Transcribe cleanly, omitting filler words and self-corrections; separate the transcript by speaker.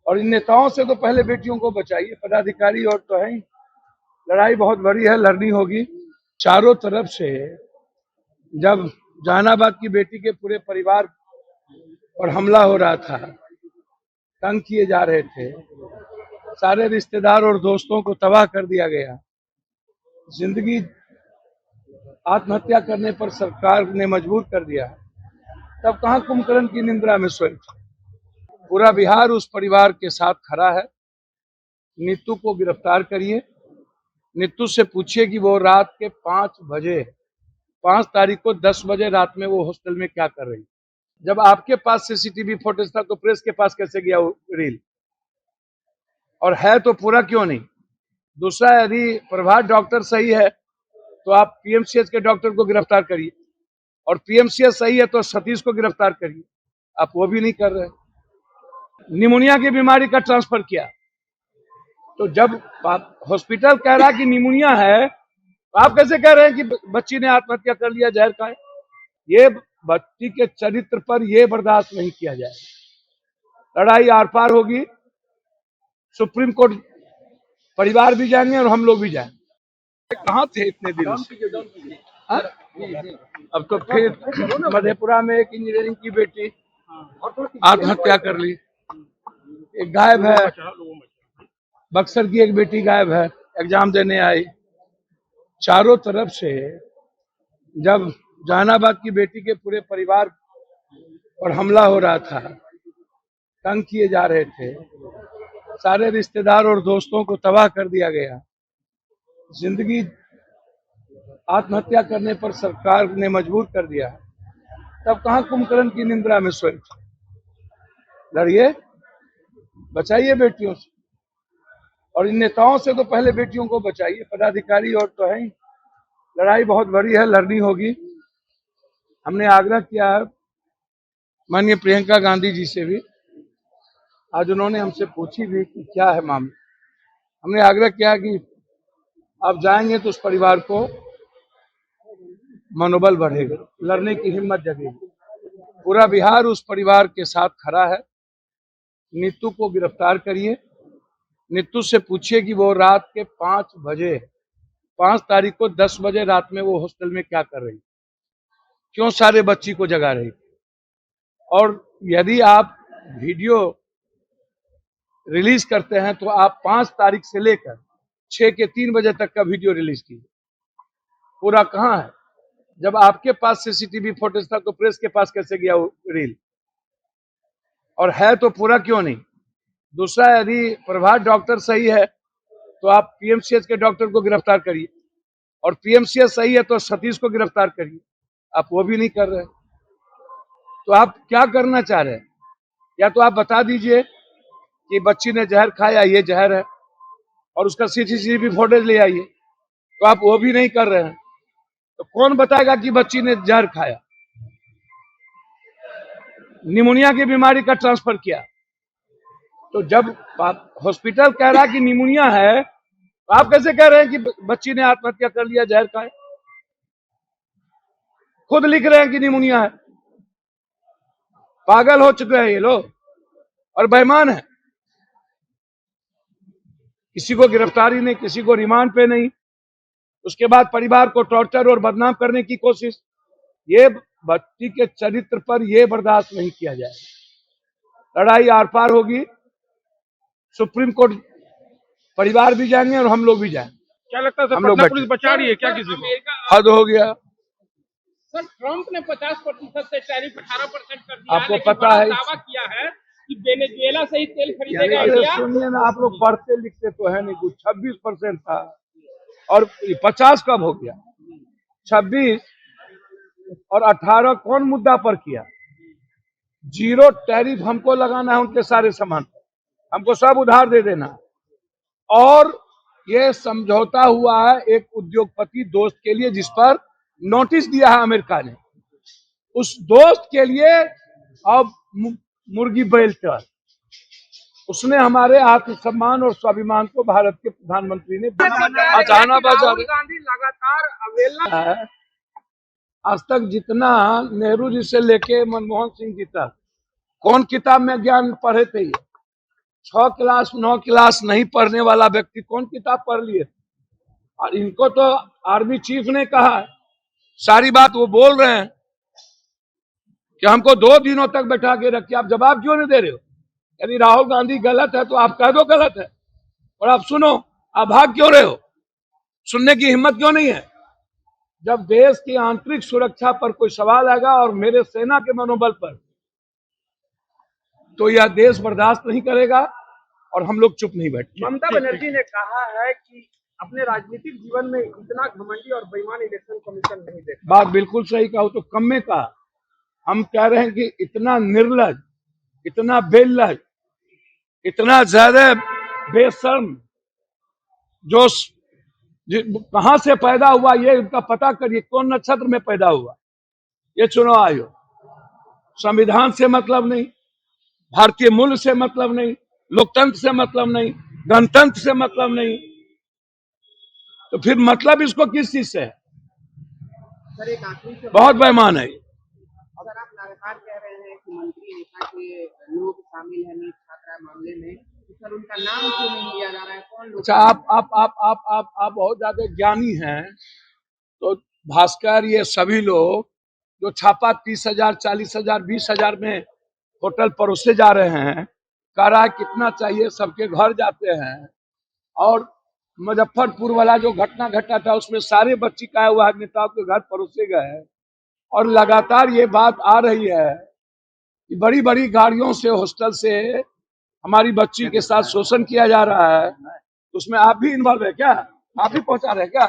Speaker 1: और इन नेताओं से तो पहले बेटियों को बचाइए। पदाधिकारी और तो है ही, लड़ाई बहुत बड़ी है, लड़नी होगी चारों तरफ से। जब जहानाबाद की बेटी के पूरे परिवार पर हमला हो रहा था, तंग किए जा रहे थे, सारे रिश्तेदार और दोस्तों को तबाह कर दिया गया, जिंदगी आत्महत्या करने पर सरकार ने मजबूर कर दिया, तब कहां कुंभकर्ण की निंद्रा में सोए थे। पूरा बिहार उस परिवार के साथ खड़ा है। नीतू को गिरफ्तार करिए। नीतू से पूछिए कि वो रात के 5 बजे 5 तारीख को 10 बजे रात में वो हॉस्टल में क्या कर रही। जब आपके पास सीसीटीवी फुटेज था तो प्रेस के पास कैसे गया वो रील? और है तो पूरा क्यों नहीं? दूसरा, यदि प्रभात डॉक्टर सही है तो आप पीएमसीएच के डॉक्टर को गिरफ्तार करिए, और पीएमसीएच सही है तो सतीश को गिरफ्तार करिए। आप वो भी नहीं कर रहे। निमोनिया की बीमारी का ट्रांसफर किया, तो जब हॉस्पिटल कह रहा है कि निमोनिया है, तो आप कैसे कह रहे हैं कि बच्ची ने आत्महत्या कर लिया, जहर खाए? ये बच्ची के चरित्र पर ये बर्दाश्त नहीं किया जाएगा। लड़ाई आर पार होगी, सुप्रीम कोर्ट परिवार भी जाएंगे और हम लोग भी जाएंगे। कहाँ थे इतने दिन से? अब तो फिर मधेपुरा में एक इंजीनियरिंग की बेटी आत्महत्या कर ली, एक गायब है, बक्सर की एक बेटी गायब है, एग्जाम देने आई। चारों तरफ से जब जहानाबाद की बेटी के पूरे परिवार पर हमला हो रहा था, तंग किए जा रहे थे, सारे रिश्तेदार और दोस्तों को तबाह कर दिया गया, जिंदगी आत्महत्या करने पर सरकार ने मजबूर कर दिया, तब कहां कुंभकर्ण की निंद्रा में सोए थे। लड़िए, बचाइए बेटियों से, और इन नेताओं से तो पहले बेटियों को बचाइए। पदाधिकारी और तो है ही, लड़ाई बहुत बड़ी है, लड़नी होगी। हमने आग्रह किया है माननीय प्रियंका गांधी जी से भी, आज उन्होंने हमसे पूछी भी कि क्या है मामला। हमने आग्रह किया कि आप जाएंगे तो उस परिवार को मनोबल बढ़ेगा, लड़ने की हिम्मत जगेगी। पूरा बिहार उस परिवार के साथ खड़ा है। नीतू को गिरफ्तार करिए। नीतू से पूछिए कि वो रात के 5 बजे 5 तारीख को 10 बजे रात में वो हॉस्टल में क्या कर रही, क्यों सारे बच्ची को जगा रही। और यदि आप वीडियो रिलीज करते हैं तो आप 5 तारीख से लेकर 6 के 3 बजे तक का वीडियो रिलीज कीजिए। पूरा कहां है? जब आपके पास सीसीटीवी फुटेज था तो प्रेस के पास कैसे गया वो रील? और है तो पूरा क्यों नहीं? दूसरा, यदि प्रभात डॉक्टर सही है तो आप पीएमसीएच के डॉक्टर को गिरफ्तार करिए, और पीएमसीएच सही है तो सतीश को गिरफ्तार करिए। आप वो भी नहीं कर रहे। तो आप क्या करना चाह रहे हैं? या तो आप बता दीजिए कि बच्ची ने जहर खाया, ये जहर है, और उसका सीसीटीवी फुटेज ले आइए। तो आप वो भी नहीं कर रहे हैं, तो कौन बताएगा कि बच्ची ने जहर खाया? निमोनिया की बीमारी का ट्रांसफर किया, तो जब हॉस्पिटल कह रहा है कि निमोनिया है, तो आप कैसे कह रहे हैं कि बच्ची ने आत्महत्या कर लिया, जहर खाए? खुद लिख रहे हैं कि निमोनिया है। पागल हो चुके हैं ये लोग और बेईमान है। किसी को गिरफ्तारी नहीं, किसी को रिमांड पे नहीं, उसके बाद परिवार को टॉर्चर और बदनाम करने की कोशिश। ये बच्ची के चरित्र पर यह बर्दाश्त नहीं किया जाएगा। लड़ाई आर पार होगी, सुप्रीम कोर्ट परिवार भी जाएंगे और हम लोग भी जाएंगे।
Speaker 2: क्या लगता है सर,
Speaker 1: हम लोग
Speaker 2: पटना पुलिस बचा रही है क्या किसी को?
Speaker 1: हद हो गया
Speaker 2: सर, ट्रंप ने 50% से टैरिफ 18% कर दिया।
Speaker 1: आपको पता है,
Speaker 2: दावा किया है कि वेनेजुएला से ही तेल खरीदेगा इंडिया।
Speaker 1: सुनिए ना, आप लोग पढ़ते लिखते तो है नहीं कुछ। 26% था और 50 कब हो गया? 26 और 18 कौन मुद्दा पर किया? जीरो टैरिफ हमको लगाना है उनके सारे सामान, हमको सब उधार दे देना। और ये समझौता हुआ है एक उद्योगपति दोस्त के लिए, जिस पर नोटिस दिया है अमेरिका ने। उस दोस्त के लिए अब मुर्गी बेल्टर, उसने हमारे आत्मसम्मान और स्वाभिमान को भारत के प्रधानमंत्री ने जहानाबाद
Speaker 2: गांधी लगातार अवेलना
Speaker 1: है। आज तक जितना नेहरू जी से लेके मनमोहन सिंह जी तक कौन किताब में ज्ञान पढ़े थे? 6 क्लास 9 क्लास नहीं पढ़ने वाला व्यक्ति कौन किताब पढ़ लिए? और इनको तो आर्मी चीफ ने कहा, सारी बात वो बोल रहे हैं कि हमको 2 दिनों तक बैठा के रखिए, आप जवाब क्यों नहीं दे रहे हो? यदि राहुल गांधी गलत है तो आप कह दो गलत है, और आप सुनो, आप भाग क्यों रहे हो? सुनने की हिम्मत क्यों नहीं है? जब देश की आंतरिक सुरक्षा पर कोई सवाल आएगा और मेरे सेना के मनोबल पर, तो यह देश बर्दाश्त नहीं करेगा और हम लोग चुप नहीं बैठे।
Speaker 2: ममता बनर्जी ने कहा है कि अपने राजनीतिक जीवन में इतना घमंडी और बेईमान इलेक्शन कमीशन नहीं देखा।
Speaker 1: बात बिल्कुल सही कहा, तो कम में कहा। हम कह रहे हैं कि इतना निर्लज, इतना बेलज, इतना ज्यादा बेशर्म, जो कहां से पैदा हुआ ये उनका पता करिए, कौन नक्षत्र में पैदा हुआ। ये चुनाव आयोग संविधान से मतलब नहीं, भारतीय मूल्य से मतलब नहीं, लोकतंत्र से मतलब नहीं, गणतंत्र से मतलब नहीं, तो फिर मतलब इसको किस चीज से है?
Speaker 2: सर एक आखिरी से
Speaker 1: बहुत बेईमान है।
Speaker 2: अगर आप लगातार कह रहे हैं कि मंत्री नेता के लोग शामिल हैं नीट छात्रा मामले में, तो सर उनका नाम क्यों नहीं लिया जा रहा है? कौन लोग?
Speaker 1: अच्छा, आप बहुत ज्यादा ज्ञानी हैं, तो भास्कर ये सभी लोग जो छापा 30,000 40,000 20,000 में होटल परोसे जा रहे हैं, कह रहा है कितना चाहिए, सबके घर जाते हैं, और मुजफ्फरपुर वाला जो घटना घटा था उसमें सारे बच्ची का हुआ नेताओं के घर परोसे गए, और लगातार ये बात आ रही है कि बड़ी बड़ी गाड़ियों से हॉस्टल से हमारी बच्ची के साथ शोषण किया जा रहा है। उसमें आप भी इन्वॉल्व है क्या? आप भी पहुंचा रहे हैं क्या?